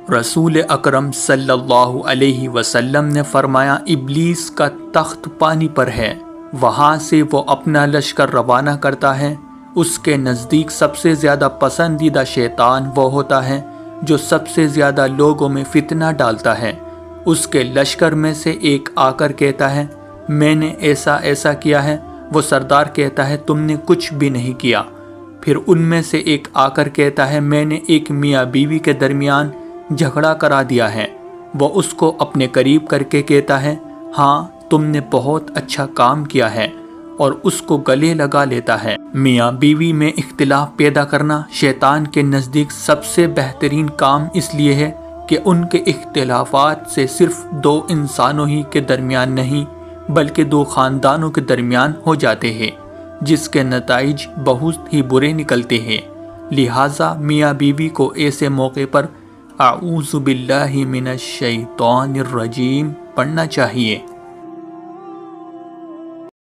رسول اکرم صلی اللہ علیہ وسلم نے فرمایا، ابلیس کا تخت پانی پر ہے، وہاں سے وہ اپنا لشکر روانہ کرتا ہے۔ اس کے نزدیک سب سے زیادہ پسندیدہ شیطان وہ ہوتا ہے جو سب سے زیادہ لوگوں میں فتنہ ڈالتا ہے۔ اس کے لشکر میں سے ایک آ کر کہتا ہے، میں نے ایسا ایسا کیا ہے۔ وہ سردار کہتا ہے، تم نے کچھ بھی نہیں کیا۔ پھر ان میں سے ایک آ کر کہتا ہے، میں نے ایک میاں بیوی کے درمیان جھگڑا کرا دیا ہے۔ وہ اس کو اپنے قریب کر کے کہتا ہے، ہاں تم نے بہت اچھا کام کیا ہے، اور اس کو گلے لگا لیتا ہے۔ میاں بیوی میں اختلاف پیدا کرنا شیطان کے نزدیک سب سے بہترین کام اس لیے ہے کہ ان کے اختلافات سے صرف دو انسانوں ہی کے درمیان نہیں بلکہ دو خاندانوں کے درمیان ہو جاتے ہیں، جس کے نتائج بہت ہی برے نکلتے ہیں۔ لہٰذا میاں بیوی کو ایسے موقع پر اعوذ باللہ من الشیطان الرجیم پڑھنا چاہیے۔